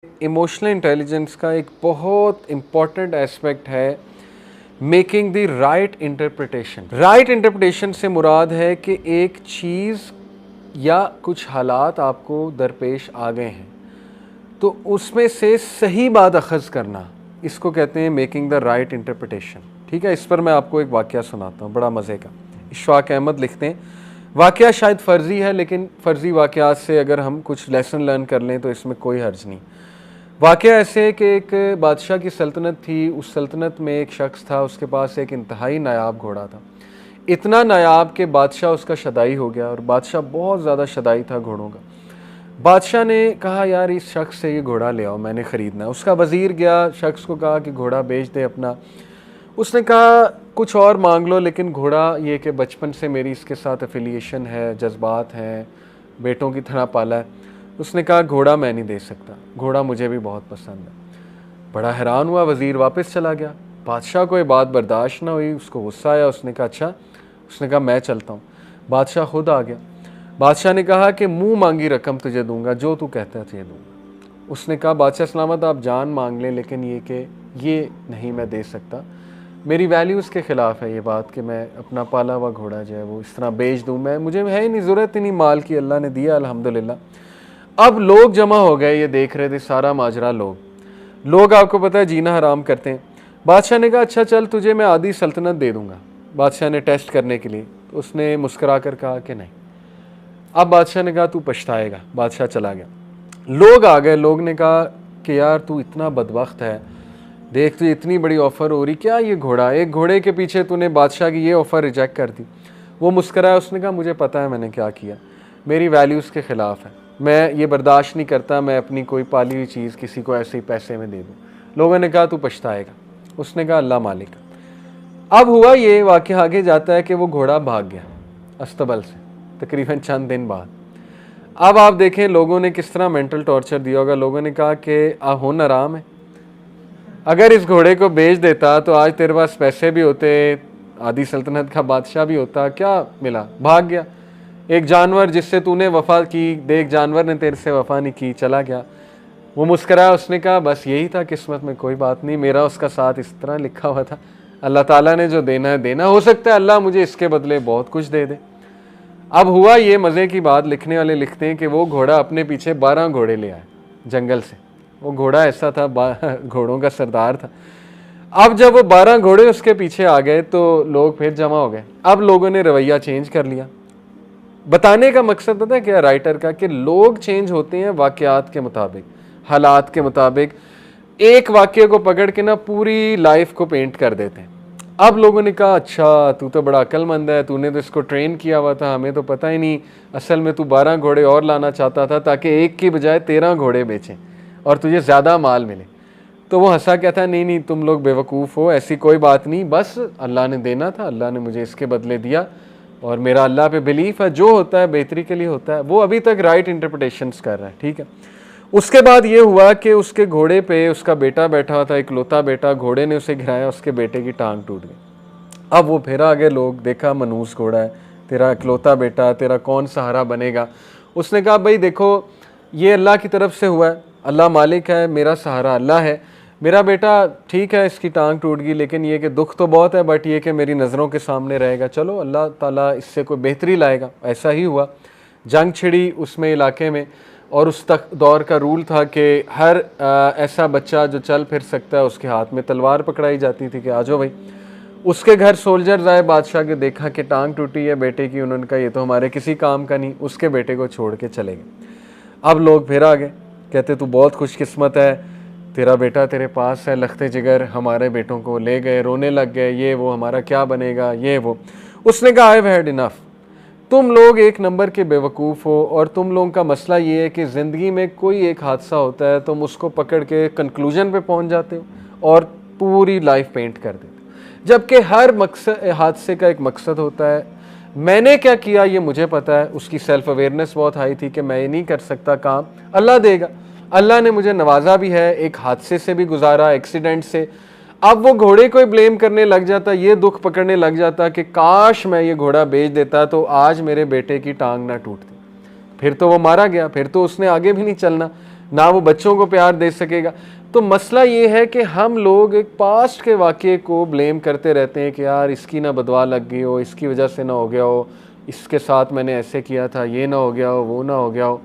Emotional intelligence का एक बहुत इम्पॉर्टेंट एस्पेक्ट है making the right interpretation. Right interpretation से मुराद है कि एक चीज़ या कुछ हालात आपको दरपेश आ गए हैं तो उसमें से सही बात अखज़ करना, इसको कहते हैं मेकिंग द राइट इंटरप्रिटेशन। ठीक है, इस पर मैं आपको एक वाक़या सुनाता हूँ बड़ा मज़े का। इशफाक अहमद लिखते हैं, वाक़या शायद फ़र्ज़ी है लेकिन फ़र्ज़ी वाक़यात से अगर हम कुछ लेसन लर्न कर लें तो इसमें कोई हर्ज नहीं। वाक़या ऐसे है कि एक बादशाह की सल्तनत थी। उस सल्तनत में एक शख्स था, उसके पास एक इंतहाई नायाब घोड़ा था। इतना नायाब कि बादशाह उसका शदाई हो गया, और बादशाह बहुत ज़्यादा शदाई था घोड़ों का। बादशाह ने कहा यार इस शख्स से ये घोड़ा ले आओ, मैंने ख़रीदना है। उसका वज़ीर गया, शख्स को कहा कि घोड़ा बेच दे अपना। उसने कहा कुछ और मांग लो, लेकिन घोड़ा ये कि बचपन से मेरी इसके साथ एफिलिएशन है, जज्बात हैं, बेटों की तरह पाला है। उसने कहा घोड़ा मैं नहीं दे सकता, घोड़ा मुझे भी बहुत पसंद है। बड़ा हैरान हुआ वज़ीर, वापस चला गया। बादशाह को ये बात बर्दाश्त ना हुई, उसको गुस्सा आया। उसने कहा अच्छा, उसने कहा मैं चलता हूँ। बादशाह खुद आ गया। बादशाह ने कहा कि मुँह मांगी रकम तुझे दूंगा, जो तू कहता है तुझे दूंगा। उसने कहा बादशाह सलामत आप जान मांग लें, लेकिन ये कि ये नहीं मैं दे सकता, मेरी वैल्यूज़ के ख़िलाफ़ है ये बात कि मैं अपना पाला हुआ घोड़ा जो है वो इस तरह बेच दूँ। मैं मुझे है ही नहीं, ज़रूरत ही नहीं माल की, अल्लाह ने दिया अल्हम्दुलिल्लाह। अब लोग जमा हो गए, ये देख रहे थे सारा माजरा। लोग आपको पता है जीना हराम करते हैं। बादशाह ने कहा अच्छा चल तुझे मैं आधी सल्तनत दे दूंगा। बादशाह ने टेस्ट करने के लिए, तो उसने मुस्करा कर कहा कि नहीं। अब बादशाह ने कहा तू पछताएगा। बादशाह चला गया। लोग आ गए, लोग ने कहा कि यार तू इतना बदबख्त है, देख तुझे इतनी बड़ी ऑफ़र हो रही, क्या ये घोड़ा, एक घोड़े के पीछे तूने बादशाह की ये ऑफ़र रिजेक्ट कर दी। वो मुस्कराया, उसने कहा मुझे पता है मैंने क्या किया, मेरी वैल्यूज़ के ख़िलाफ़ है, मैं ये बर्दाश्त नहीं करता मैं अपनी कोई पाली हुई चीज़ किसी को ऐसे ही पैसे में दे दूँ। लोगों ने कहा तू पछताएगा। उसने कहा अल्लाह मालिक। अब हुआ ये वाक़या आगे जाता है कि वो घोड़ा भाग गया अस्तबल से तकरीबन चंद दिन बाद। अब आप देखें लोगों ने किस तरह मेंटल टॉर्चर दिया होगा। लोगों ने कहा कि होन आराम है, अगर इस घोड़े को बेच देता तो आज तेरे पास पैसे भी होते, आधी सल्तनत का बादशाह भी होता, क्या मिला, भाग गया। एक जानवर जिससे तूने वफा की, देख जानवर ने तेरे से वफा नहीं की, चला गया। वो मुस्कराया, उसने कहा बस यही था किस्मत में, कोई बात नहीं, मेरा उसका साथ इस तरह लिखा हुआ था, अल्लाह ताला ने जो देना है देना, हो सकता है अल्लाह मुझे इसके बदले बहुत कुछ दे दे। अब हुआ ये मज़े की बात, लिखने वाले लिखते हैं कि वो घोड़ा अपने पीछे 12 घोड़े ले आए जंगल से। वो घोड़ा ऐसा था, घोड़ों का सरदार था। अब जब वो 12 घोड़े उसके पीछे आ गए तो लोग फिर जमा हो गए। अब लोगों ने रवैया चेंज कर लिया। बताने का मकसद पता है क्या राइटर का, कि लोग चेंज होते हैं वाक़यात के मुताबिक, हालात के मुताबिक। एक वाक़ये को पकड़ के ना पूरी लाइफ को पेंट कर देते हैं। अब लोगों ने कहा अच्छा तू तो बड़ा अक्लमंद है, तूने तो इसको ट्रेन किया हुआ था, हमें तो पता ही नहीं, असल में तू 12 घोड़े और लाना चाहता था ताकि एक की बजाय 13 घोड़े बेचें और तुझे ज़्यादा माल मिले। तो वो हंसा, कहता नहीं नहीं तुम लोग बेवकूफ़ हो, ऐसी कोई बात नहीं, बस अल्लाह ने देना था, अल्लाह ने मुझे इसके बदले दिया और मेरा अल्लाह पे बिलीफ है, जो होता है बेहतरी के लिए होता है। वो अभी तक राइट इंटरप्रिटेशंस कर रहा है। ठीक है, उसके बाद ये हुआ कि उसके घोड़े पे उसका बेटा बैठा हुआ था, इकलौता बेटा, घोड़े ने उसे गिराया, उसके बेटे की टांग टूट गई। अब वो फिर आगे लोग, देखा मनूस घोड़ा है, तेरा इकलौता बेटा, तेरा कौन सहारा बनेगा। उसने कहा भाई देखो ये अल्लाह की तरफ से हुआ है, अल्लाह मालिक है, मेरा सहारा अल्लाह है, मेरा बेटा ठीक है इसकी टांग टूट गई, लेकिन ये कि दुख तो बहुत है, बट ये कि मेरी नज़रों के सामने रहेगा, चलो अल्लाह ताला इससे कोई बेहतरी लाएगा। ऐसा ही हुआ, जंग छिड़ी उसमें इलाके में, और उस तक दौर का रूल था कि हर ऐसा बच्चा जो चल फिर सकता है उसके हाथ में तलवार पकड़ाई जाती थी कि आ जाओ भाई। उसके घर सोल्जर्स आए बादशाह के, देखा कि टांग टूटी है बेटे की, उन्होंने कहा ये तो हमारे किसी काम का नहीं, उसके बेटे को छोड़ के चले गए। अब लोग फिर आ गए, कहते तू बहुत खुशकिस्मत है, तेरा बेटा तेरे पास है, लखते जिगर हमारे बेटों को ले गए, रोने लग गए, ये वो हमारा क्या बनेगा, ये वो। उसने कहा आई हैव हैड इनफ, तुम लोग एक नंबर के बेवकूफ़ हो, और तुम लोगों का मसला ये है कि ज़िंदगी में कोई एक हादसा होता है तुम उसको पकड़ के कंक्लूजन पे पहुंच जाते हो और पूरी लाइफ पेंट कर देते हो, जबकि हर मकसद हादसे का एक मकसद होता है। मैंने क्या किया ये मुझे पता है, उसकी सेल्फ अवेयरनेस बहुत हाई थी कि मैं ये नहीं कर सकता काम, अल्लाह देगा, अल्लाह ने मुझे नवाजा भी है, एक हादसे से भी गुजारा, एक्सीडेंट से। अब वो घोड़े को ही ब्लेम करने लग जाता, ये दुख पकड़ने लग जाता कि काश मैं ये घोड़ा बेच देता तो आज मेरे बेटे की टांग ना टूटती। फिर तो वो मारा गया, फिर तो उसने आगे भी नहीं चलना, ना वो बच्चों को प्यार दे सकेगा। तो मसला ये है कि हम लोग एक पास्ट के वाक़े को ब्लेम करते रहते हैं कि यार इसकी ना बदवा लग गई हो, इसकी वजह से ना हो गया हो, इसके साथ मैंने ऐसे किया था, ये ना हो गया हो, वो ना हो गया हो।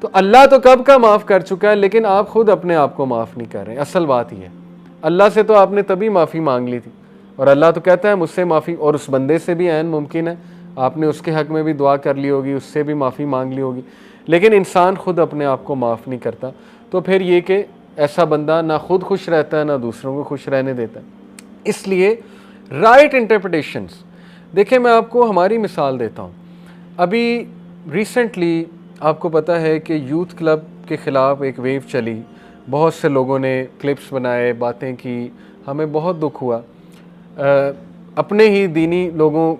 तो अल्लाह तो कब का माफ़ कर चुका है, लेकिन आप खुद अपने आप को माफ़ नहीं कर रहे। असल बात ये है, अल्लाह से तो आपने तभी माफ़ी मांग ली थी, और अल्लाह तो कहता है मुझसे माफ़ी, और उस बंदे से भी ऐन मुमकिन है आपने उसके हक़ में भी दुआ कर ली होगी, उससे भी माफ़ी मांग ली होगी, लेकिन इंसान खुद अपने आप को माफ़ नहीं करता। तो फिर ये कि ऐसा बंदा ना खुद खुश रहता है, ना दूसरों को खुश रहने देता है। इसलिए राइट इंटरप्रिटेशंस, देखिए मैं आपको हमारी मिसाल देता हूँ। अभी रिसेंटली आपको पता है कि यूथ क्लब के ख़िलाफ़ एक वेव चली, बहुत से लोगों ने क्लिप्स बनाए, बातें की, हमें बहुत दुख हुआ। अपने ही दीनी लोगों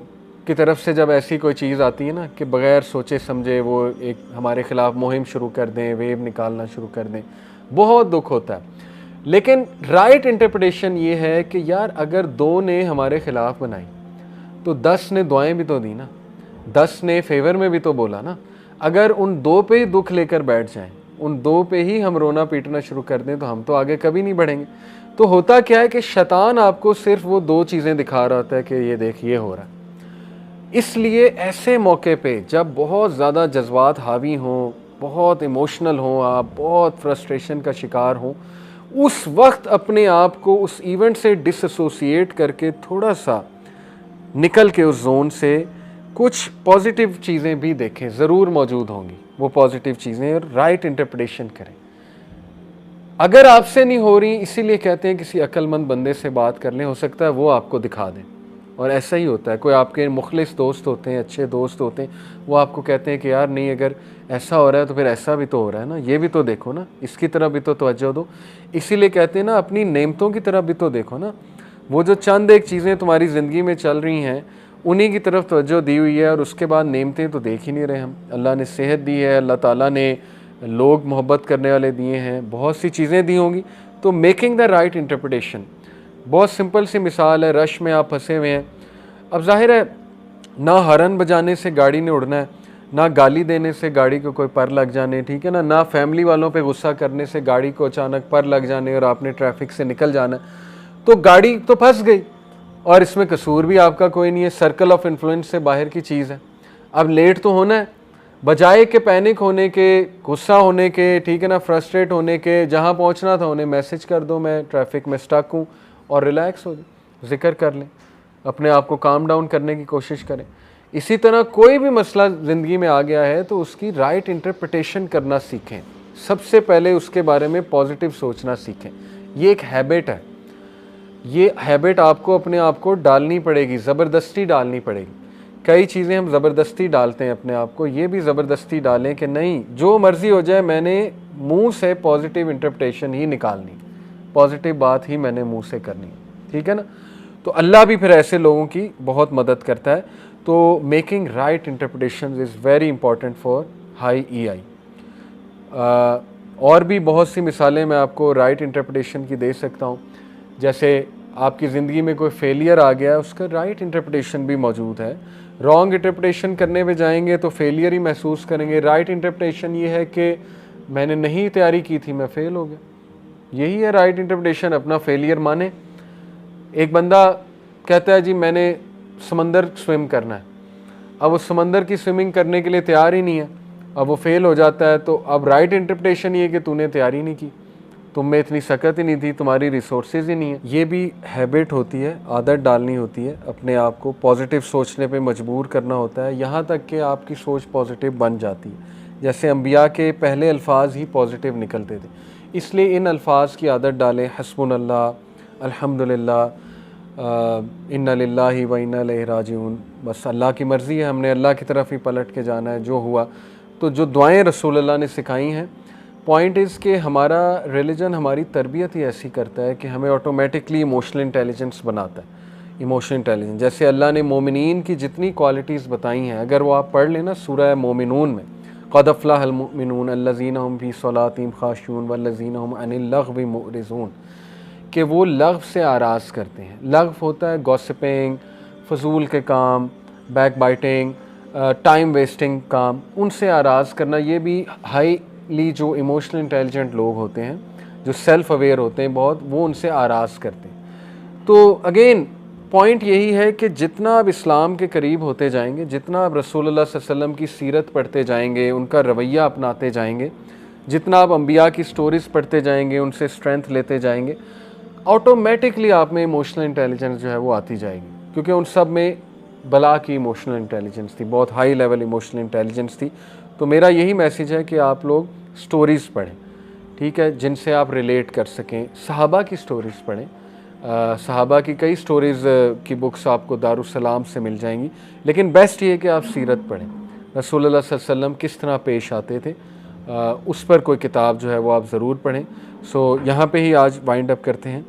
की तरफ से जब ऐसी कोई चीज़ आती है ना कि बग़ैर सोचे समझे वो एक हमारे ख़िलाफ़ मुहिम शुरू कर दें, वेव निकालना शुरू कर दें, बहुत दुख होता है। लेकिन राइट इंटरप्रिटेशन ये है कि यार अगर 2 ने हमारे ख़िलाफ़ बनाई तो 10 ने दुआएं भी तो दी ना, 10 ने फेवर में भी तो बोला ना। अगर उन 2 पे ही दुख लेकर बैठ जाएं, उन 2 पे ही हम रोना पीटना शुरू कर दें, तो हम तो आगे कभी नहीं बढ़ेंगे। तो होता क्या है कि शैतान आपको सिर्फ वो 2 चीज़ें दिखा रहा होता है कि ये देख ये हो रहा है। इसलिए ऐसे मौके पे जब बहुत ज़्यादा जज्बात हावी हों, बहुत इमोशनल हों, आप बहुत फ्रस्ट्रेशन का शिकार हों, उस वक्त अपने आप को उस इवेंट से डिसएसोसिएट करके थोड़ा सा निकल के उस जोन से कुछ पॉजिटिव चीज़ें भी देखें, ज़रूर मौजूद होंगी वो पॉजिटिव चीज़ें, और राइट इंटरप्रिटेशन करें। अगर आपसे नहीं हो रही, इसीलिए कहते हैं किसी अक्लमंद बंदे से बात कर लें, हो सकता है वो आपको दिखा दें। और ऐसा ही होता है, कोई आपके मुखलिस दोस्त होते हैं, अच्छे दोस्त होते हैं, वो आपको कहते हैं कि यार नहीं, अगर ऐसा हो रहा है तो फिर ऐसा भी तो हो रहा है ना, ये भी तो देखो ना, इसकी तरफ भी तो तवज्जो दो। इसीलिए कहते हैं ना, अपनी नेमतों की तरफ भी तो देखो ना। वो जो चंद एक चीज़ें तुम्हारी ज़िंदगी में चल रही हैं, उन्हीं की तरफ तवज्जो दी हुई है, और उसके बाद नेमतें तो देख ही नहीं रहे हम। अल्लाह ने सेहत दी है, अल्लाह ताला ने लोग मोहब्बत करने वाले दिए हैं, बहुत सी चीज़ें दी होंगी। तो मेकिंग द राइट इंटरप्रिटेशन, बहुत सिंपल सी मिसाल है। रश में आप फंसे हुए हैं, अब जाहिर है ना हॉर्न बजाने से गाड़ी ने उड़ना है, ना गाली देने से गाड़ी को कोई पर लग जाने, ठीक है ना, ना फैमिली वालों पे गुस्सा करने से गाड़ी को अचानक पर लग जाने और आपने ट्रैफिक से निकल जाना है। तो गाड़ी तो फंस गई, और इसमें कसूर भी आपका कोई नहीं है, सर्कल ऑफ इन्फ्लुएंस से बाहर की चीज़ है। अब लेट तो होना है, बजाय के पैनिक होने के, गुस्सा होने के, ठीक है ना, फ्रस्ट्रेट होने के, जहाँ पहुँचना था उन्हें मैसेज कर दो मैं ट्रैफिक में स्टक हूँ, और रिलैक्स हो जाओ, जिक्र कर लें, अपने आप को काम डाउन करने की कोशिश करें। इसी तरह कोई भी मसला ज़िंदगी में आ गया है तो उसकी राइट इंटरप्रिटेशन करना सीखें। सबसे पहले उसके बारे में पॉजिटिव सोचना सीखें। ये एक हैबिट है, ये हैबिट आपको अपने आप को डालनी पड़ेगी, ज़बरदस्ती डालनी पड़ेगी। कई चीज़ें हम ज़बरदस्ती डालते हैं अपने आप को, ये भी ज़बरदस्ती डालें कि नहीं, जो मर्ज़ी हो जाए, मैंने मुंह से पॉजिटिव इंटरप्रिटेशन ही निकालनी, पॉजिटिव बात ही मैंने मुंह से करनी, ठीक है ना। तो अल्लाह भी फिर ऐसे लोगों की बहुत मदद करता है। तो making right interpretation is very important for high EI। और भी बहुत सी मिसालें मैं आपको राइट इंटरप्रिटेशन की दे सकता हूँ। जैसे आपकी ज़िंदगी में कोई फेलियर आ गया, उसका राइट इंटरप्रिटेशन भी मौजूद है। रॉन्ग इंटरप्रिटेशन करने पे जाएंगे तो फेलियर ही महसूस करेंगे। राइट इंटरप्रिटेशन ये है कि मैंने नहीं तैयारी की थी, मैं फ़ेल हो गया, यही है राइट इंटरप्रिटेशन। अपना फेलियर माने। एक बंदा कहता है जी मैंने समंदर स्विम करना है, अब वो समंदर की स्विमिंग करने के लिए तैयार ही नहीं है, अब वो फेल हो जाता है। तो अब राइट इंटरप्रिटेशन ये कि तूने तैयारी नहीं की, तुम में इतनी सकत ही नहीं थी, तुम्हारी रिसोर्सेज ही नहीं है। ये भी हैबिट होती है, आदत डालनी होती है, अपने आप को पॉजिटिव सोचने पे मजबूर करना होता है, यहाँ तक कि आपकी सोच पॉजिटिव बन जाती है। जैसे अंबिया के पहले अल्फाज ही पॉजिटिव निकलते थे, इसलिए इन अल्फाज की आदत डालें। हस्बुनल्लाह, अल्हम्दुलिल्लाह, इन्ना लिल्लाहि व इन्ना इलैहि राजिऊन। बस अल्लाह की मर्ज़ी है, हमने अल्लाह की तरफ ही पलट के जाना है, जो हुआ। तो जो दुआएं रसूलुल्लाह ने सिखाई हैं, पॉइंट इज़ कि हमारा रिलीजन हमारी तरबियत ही ऐसी करता है कि हमें ऑटोमेटिकली इमोशनल इंटेलिजेंस बनाता है। इमोशनल इंटेलिजेंस, जैसे अल्लाह ने मोमिनीन की जितनी क्वालिटीज़ बताई हैं, अगर वो आप पढ़ लेना सूरह मोमिनून में, क़द अफ़लहल मुमिनून अल्लज़ीना हुम फ़ी सलातिहिम ख़ाशिऊन वल्लज़ीना हुम अनिल लग़्वी मुअरिज़ून, कि वो लग़्व से आराज़ करते हैं। लग़्व होता है गॉसिपिंग, फजूल के काम, बैक बाइटिंग, टाइम वेस्टिंग काम, उनसे आराज़ करना। ये भी हाई हाईली जो इमोशनल इंटेलिजेंट लोग होते हैं, जो सेल्फ अवेयर होते हैं बहुत, वो उनसे आराज़ करते हैं। तो अगेन पॉइंट यही है कि जितना आप इस्लाम के करीब होते जाएंगे, जितना आप रसूलुल्लाह सल्लल्लाहु अलैहि वसल्लम की सीरत पढ़ते जाएंगे, उनका रवैया अपनाते जाएंगे, जितना आप अंबिया की स्टोरीज़ पढ़ते जाएंगे, उनसे स्ट्रेंथ लेते जाएंगे, ऑटोमेटिकली आप में इमोशनल इंटेलिजेंस जो है वो आती जाएगी, क्योंकि उन सब में बला की इमोशनल इंटेलिजेंस थी, बहुत हाई लेवल इमोशनल इंटेलिजेंस थी। तो मेरा यही मैसेज है कि आप लोग स्टोरीज़ पढ़ें, ठीक है, जिनसे आप रिलेट कर सकें। सहाबा की स्टोरीज़ पढ़ें, सहाबा की कई स्टोरीज़ की बुक्स आपको दारुस्सलाम से मिल जाएंगी, लेकिन बेस्ट ये कि आप सीरत पढ़ें, रसूलुल्लाह सल्लल्लाहु अलैहि वसल्लम किस तरह पेश आते थे, उस पर कोई किताब जो है वो आप ज़रूर पढ़ें। सो यहाँ पे ही आज वाइंड अप करते हैं।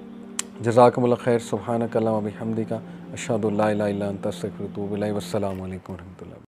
जज़ाकुमुल्लाह खैर, सुब्हानक अल्लाहुम्मा व बिहम्दिका, अशहदु अल्ला इलाहा इल्ला अंता अस्तगफिरुका व अतूबु इलैक। वस्सलामु अलैकुम व रहमतुल्लाह।